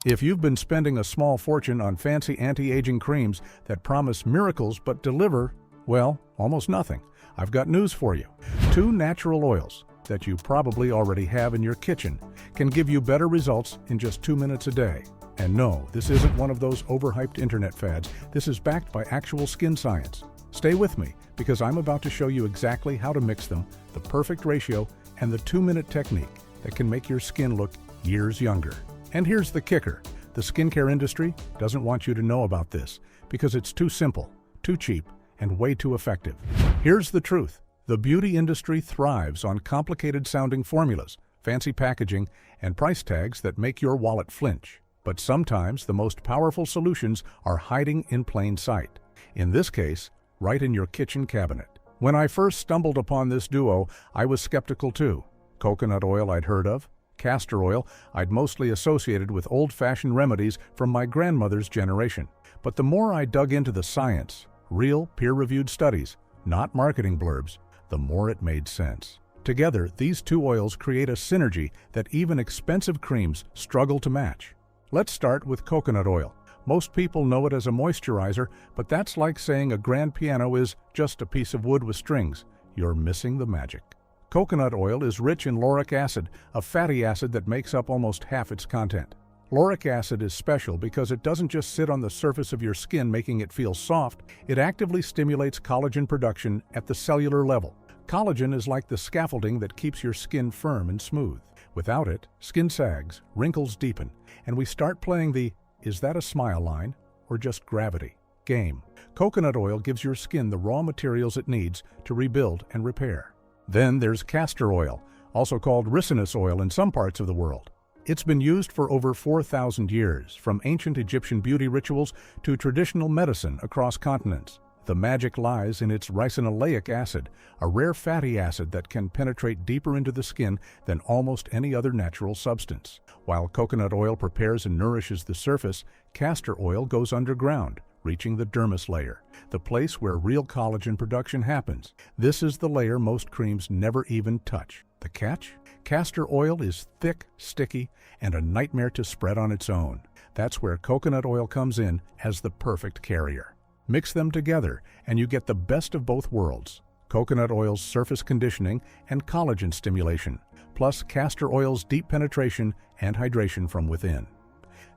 If you've been spending a small fortune on fancy anti-aging creams that promise miracles but deliver, well, almost nothing, I've got news for you. 2 natural oils that you probably already have in your kitchen can give you better results in just 2 minutes a day. And no, this isn't one of those overhyped internet fads. This is backed by actual skin science. Stay with me, because I'm about to show you exactly how to mix them, the perfect ratio, and the 2-minute technique that can make your skin look years younger. And here's the kicker. The skincare industry doesn't want you to know about this because it's too simple, too cheap, and way too effective. Here's the truth. The beauty industry thrives on complicated-sounding formulas, fancy packaging, and price tags that make your wallet flinch. But sometimes the most powerful solutions are hiding in plain sight. In this case, right in your kitchen cabinet. When I first stumbled upon this duo, I was skeptical too. Coconut oil I'd heard of, castor oil I'd mostly associated with old-fashioned remedies from my grandmother's generation. But the more I dug into the science, real peer-reviewed studies, not marketing blurbs, the more it made sense. Together, these 2 oils create a synergy that even expensive creams struggle to match. Let's start with coconut oil. Most people know it as a moisturizer, but that's like saying a grand piano is just a piece of wood with strings. You're missing the magic. Coconut oil is rich in lauric acid, a fatty acid that makes up almost half its content. Lauric acid is special because it doesn't just sit on the surface of your skin making it feel soft, it actively stimulates collagen production at the cellular level. Collagen is like the scaffolding that keeps your skin firm and smooth. Without it, skin sags, wrinkles deepen, and we start playing the "is that a smile" line or just gravity game. Coconut oil gives your skin the raw materials it needs to rebuild and repair. Then there's castor oil, also called ricinus oil in some parts of the world. It's been used for over 4,000 years, from ancient Egyptian beauty rituals to traditional medicine across continents. The magic lies in its ricinoleic acid, a rare fatty acid that can penetrate deeper into the skin than almost any other natural substance. While coconut oil prepares and nourishes the surface, castor oil goes underground, reaching the dermis layer, the place where real collagen production happens. This is the layer most creams never even touch. The catch? Castor oil is thick, sticky, and a nightmare to spread on its own. That's where coconut oil comes in as the perfect carrier. Mix them together, and you get the best of both worlds. Coconut oil's surface conditioning and collagen stimulation, plus castor oil's deep penetration and hydration from within.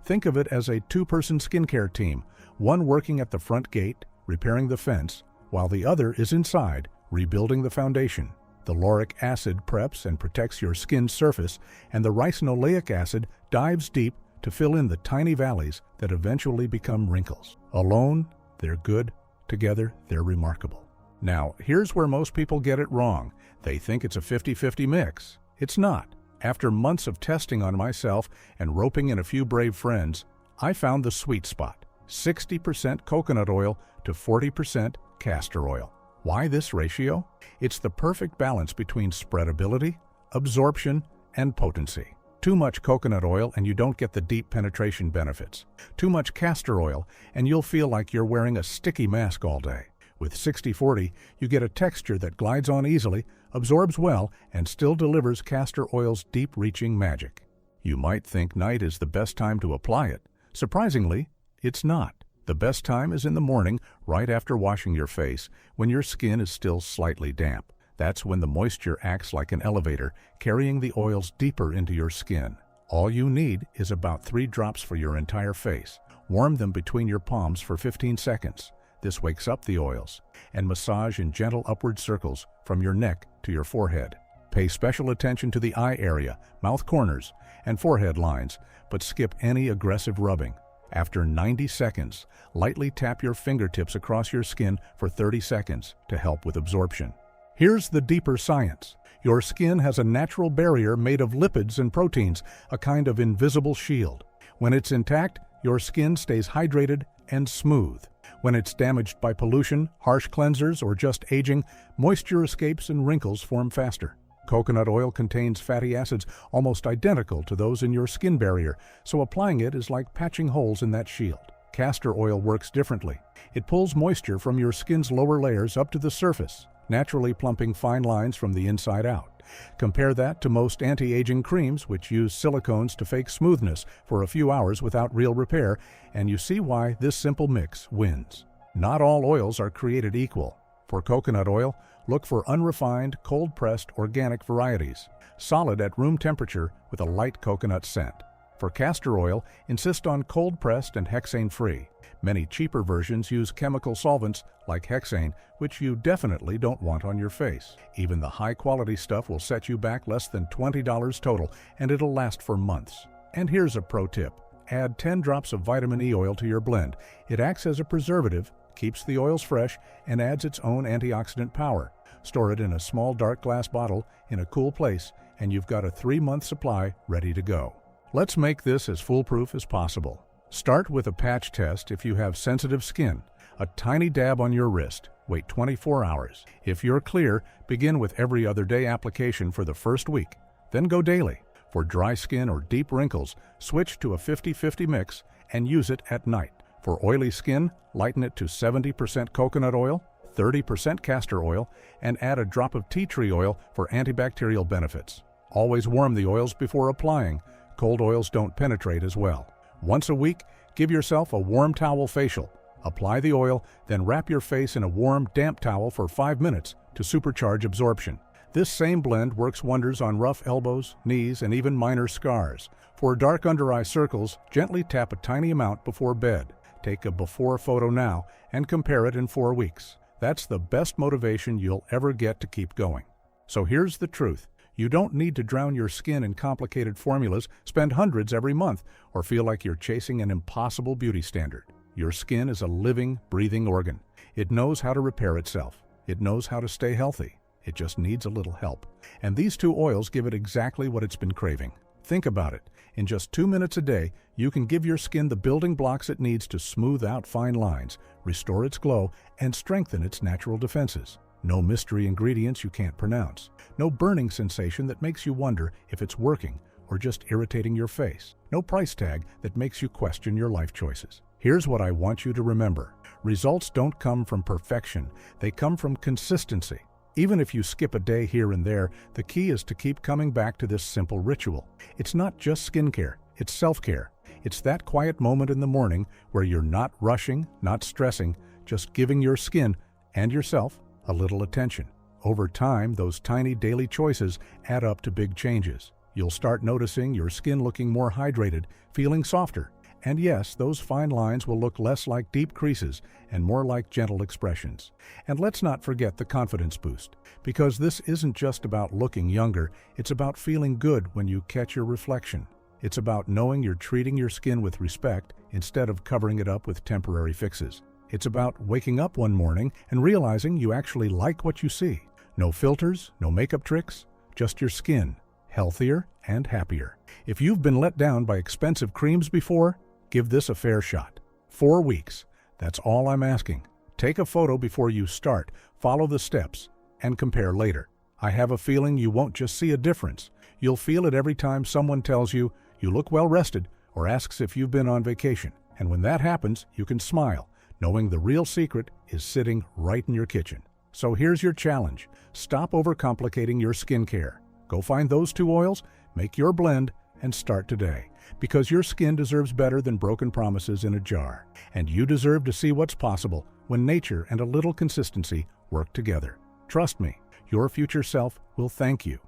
Think of it as a 2-person skincare team, one working at the front gate, repairing the fence, while the other is inside, rebuilding the foundation. The lauric acid preps and protects your skin's surface, and the ricinoleic acid dives deep to fill in the tiny valleys that eventually become wrinkles. Alone, they're good. Together, they're remarkable. Now, here's where most people get it wrong. They think it's a 50-50 mix. It's not. After months of testing on myself and roping in a few brave friends, I found the sweet spot. 60% coconut oil to 40% castor oil. Why this ratio? It's the perfect balance between spreadability, absorption, and potency. Too much coconut oil and you don't get the deep penetration benefits. Too much castor oil and you'll feel like you're wearing a sticky mask all day. With 60-40, you get a texture that glides on easily, absorbs well, and still delivers castor oil's deep-reaching magic. You might think night is the best time to apply it. Surprisingly, it's not. The best time is in the morning, right after washing your face, when your skin is still slightly damp. That's when the moisture acts like an elevator, carrying the oils deeper into your skin. All you need is about 3 drops for your entire face. Warm them between your palms for 15 seconds. This wakes up the oils, and massage in gentle upward circles from your neck to your forehead. Pay special attention to the eye area, mouth corners, and forehead lines, but skip any aggressive rubbing. After 90 seconds, lightly tap your fingertips across your skin for 30 seconds to help with absorption. Here's the deeper science. Your skin has a natural barrier made of lipids and proteins, a kind of invisible shield. When it's intact, your skin stays hydrated and smooth. When it's damaged by pollution, harsh cleansers, or just aging, moisture escapes and wrinkles form faster. Coconut oil contains fatty acids almost identical to those in your skin barrier, so applying it is like patching holes in that shield. Castor oil works differently. It pulls moisture from your skin's lower layers up to the surface, naturally plumping fine lines from the inside out. Compare that to most anti-aging creams, which use silicones to fake smoothness for a few hours without real repair, and you see why this simple mix wins. Not all oils are created equal. For coconut oil, look for unrefined, cold-pressed organic varieties, solid at room temperature with a light coconut scent. For castor oil, insist on cold-pressed and hexane-free. Many cheaper versions use chemical solvents like hexane, which you definitely don't want on your face. Even the high-quality stuff will set you back less than $20 total, and it'll last for months. And here's a pro tip. Add 10 drops of vitamin E oil to your blend. It acts as a preservative, keeps the oils fresh, and adds its own antioxidant power. Store it in a small dark glass bottle in a cool place, and you've got a 3-month supply ready to go. Let's make this as foolproof as possible. Start with a patch test if you have sensitive skin. A tiny dab on your wrist. Wait 24 hours. If you're clear, begin with every other day application for the first week. Then go daily. For dry skin or deep wrinkles, switch to a 50-50 mix and use it at night. For oily skin, lighten it to 70% coconut oil, 30% castor oil, and add a drop of tea tree oil for antibacterial benefits. Always warm the oils before applying. Cold oils don't penetrate as well. Once a week, give yourself a warm towel facial. Apply the oil, then wrap your face in a warm, damp towel for 5 minutes to supercharge absorption. This same blend works wonders on rough elbows, knees, and even minor scars. For dark under-eye circles, gently tap a tiny amount before bed. Take a before photo now and compare it in 4 weeks. That's the best motivation you'll ever get to keep going. So here's the truth. You don't need to drown your skin in complicated formulas, spend hundreds every month, or feel like you're chasing an impossible beauty standard. Your skin is a living, breathing organ. It knows how to repair itself. It knows how to stay healthy. It just needs a little help. And these 2 oils give it exactly what it's been craving. Think about it. In just 2 minutes a day, you can give your skin the building blocks it needs to smooth out fine lines, restore its glow, and strengthen its natural defenses. No mystery ingredients you can't pronounce. No burning sensation that makes you wonder if it's working or just irritating your face. No price tag that makes you question your life choices. Here's what I want you to remember. Results don't come from perfection. They come from consistency. Even if you skip a day here and there, the key is to keep coming back to this simple ritual. It's not just skincare, it's self-care. It's that quiet moment in the morning where you're not rushing, not stressing, just giving your skin and yourself a little attention. Over time, those tiny daily choices add up to big changes. You'll start noticing your skin looking more hydrated, feeling softer. And yes, those fine lines will look less like deep creases and more like gentle expressions. And let's not forget the confidence boost, because this isn't just about looking younger, it's about feeling good when you catch your reflection. It's about knowing you're treating your skin with respect instead of covering it up with temporary fixes. It's about waking up one morning and realizing you actually like what you see. No filters, no makeup tricks, just your skin, healthier and happier. If you've been let down by expensive creams before, give this a fair shot. 4 weeks. That's all I'm asking. Take a photo before you start, follow the steps, and compare later. I have a feeling you won't just see a difference. You'll feel it every time someone tells you you look well rested or asks if you've been on vacation. And when that happens, you can smile, knowing the real secret is sitting right in your kitchen. So here's your challenge. Stop overcomplicating your skincare. Go find those 2 oils, make your blend, and start today. Because your skin deserves better than broken promises in a jar. And you deserve to see what's possible when nature and a little consistency work together. Trust me, your future self will thank you.